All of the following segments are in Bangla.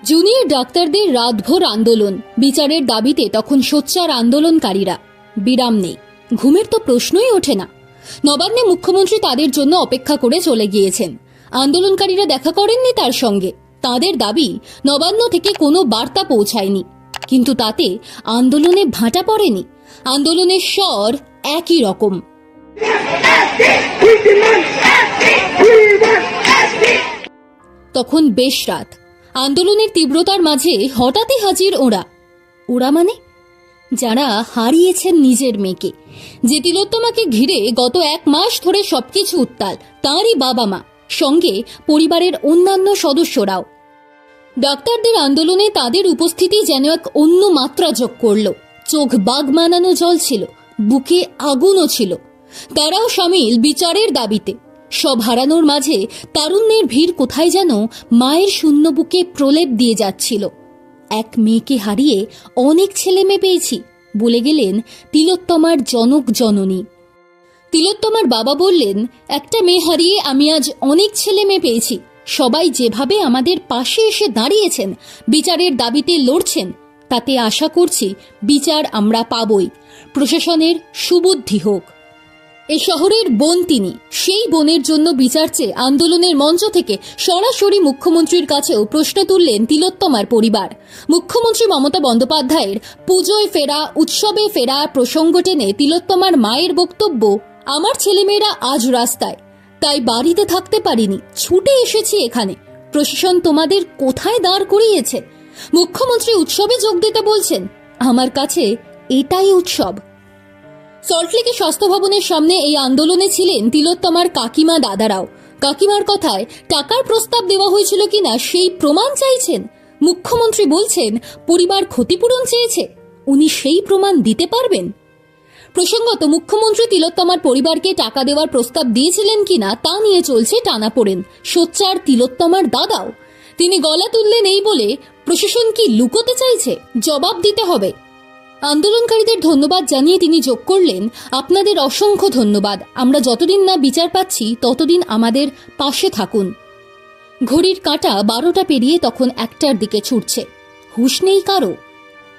জুনিয়র ডাক্তারদের রাতভর আন্দোলন, বিচারের দাবিতে তখন সোচ্চার আন্দোলনকারীরা। বিরাম নেই, ঘুমের তো প্রশ্নই ওঠে না। নবান্নে মুখ্যমন্ত্রী তাদের জন্য অপেক্ষা করে চলে গিয়েছেন। আন্দোলনকারীরা দেখা করেননি তার সঙ্গে। তাদের দাবি, নবান্ন থেকে কোনো বার্তা পৌঁছায়নি। কিন্তু তাতে আন্দোলনে ভাটা পড়েনি। আন্দোলনের স্বর একই রকম। তখন বেশ রাত। আন্দোলনের তীব্রতার মাঝে হঠাৎই হাজির ওরা। ওরা মানে যারা হারিয়েছেন নিজের মেয়েকে, যে তিলোত্তমাকে ঘিরে গত 1 মাস ধরে সবকিছু উত্তাল, তাঁরই বাবা মা, সঙ্গে পরিবারের অন্যান্য সদস্যরাও। ডাক্তারদের আন্দোলনে তাদের উপস্থিতি যেন এক অন্য মাত্রা যোগ করল। চোখ বাগ মানানো জল ছিল, বুকে আগুনও ছিল। তারাও সামিল বিচারের দাবিতে। সব হারানোর মাঝে তারুণ্যের ভিড় কোথায় যেন মায়ের শূন্য বুকে প্রলেপ দিয়ে যাচ্ছিল। এক মেয়েকে হারিয়ে অনেক ছেলে মেয়ে পেয়েছি বলে গেলেন তিলোত্তমার জনক জননী। তিলোত্তমার বাবা বললেন, একটা মেয়ে হারিয়ে আমি আজ অনেক ছেলে মেয়ে পেয়েছি। সবাই যেভাবে আমাদের পাশে এসে দাঁড়িয়েছেন, বিচারের দাবিতে লড়ছেন, তাতে আশা করছি বিচার আমরা পাবই। প্রশাসনের সুবুদ্ধি হোক। এ শহরের বোন তিনি। সেই বোনের জন্য বিচার চেয়ে আন্দোলনের মঞ্চ থেকে সরাসরি মুখ্যমন্ত্রীর কাছেও প্রশ্ন তুললেন তিলোত্তমার পরিবার। মুখ্যমন্ত্রী মমতা বন্দ্যোপাধ্যায়ের পুজোয় ফেরা, উৎসবে ফেরা প্রসঙ্গ টেনে তিলোত্তমার মায়ের বক্তব্য, আমার ছেলেমেয়েরা আজ রাস্তায়, তাই বাড়িতে থাকতে পারিনি, ছুটে এসেছি এখানে। প্রশাসন তোমাদের কোথায় দাঁড় করিয়েছে? মুখ্যমন্ত্রী উৎসবে যোগ দিতে বলছেন। আমার কাছে এটাই উৎসব। সল্টলেকে স্বাস্থ্য ভবনের সামনে এই আন্দোলনে ছিলেন তিলোত্তমার কাকিমা দাদারাও। কাকিমার কথায় টাকার প্রস্তাব দেওয়া হয়েছিল কিনা সেই প্রমাণ চাইছেন। মুখ্যমন্ত্রী বলছেন পরিবার ক্ষতিপূরণ চেয়েছে, উনি সেই প্রমাণ দিতে পারবেন। প্রসঙ্গত, মুখ্যমন্ত্রী তিলোত্তমার পরিবারকে টাকা দেওয়ার প্রস্তাব দিয়েছিলেন কিনা তা নিয়ে চলছে টানাপোড়েন। সোচ্চার তিলোত্তমার দাদাও। তিনি গলা তুললেন এই বলে, প্রশাসন কি লুকোতে চাইছে? জবাব দিতে হবে। আন্দোলনকারীদের ধন্যবাদ জানিয়ে তিনি যোগ করলেন, আপনাদের অসংখ্য ধন্যবাদ। আমরা যতদিন না বিচার পাচ্ছি ততদিন আমাদের পাশে থাকুন। ঘড়ির কাঁটা 12টা পেরিয়ে তখন 1টার দিকে ছুটছে। হুঁশ নেই কারো।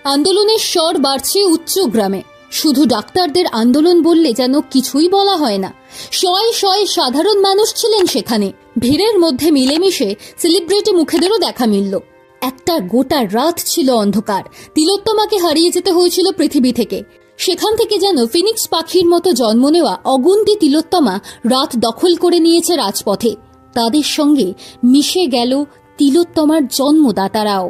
আন্দোলনের স্বর বাড়ছে উচ্চ গ্রামে। শুধু ডাক্তারদের আন্দোলন বললে যেন কিছুই বলা হয় না। শয়ে শয়ে সাধারণ মানুষ ছিলেন সেখানে। ভিড়ের মধ্যে মিলেমিশে সেলিব্রিটি মুখেদেরও দেখা মিলল। একটা গোটা রাত ছিল অন্ধকার। তিলোত্তমাকে হারিয়ে যেতে হয়েছিল পৃথিবী থেকে। সেখান থেকে যেন ফিনিক্স পাখির মতো জন্ম নেওয়া অগুন্তি তিলোত্তমা রাত দখল করে নিয়েছে রাজপথে। তাদের সঙ্গে মিশে গেল তিলোত্তমার জন্মদাতারাও।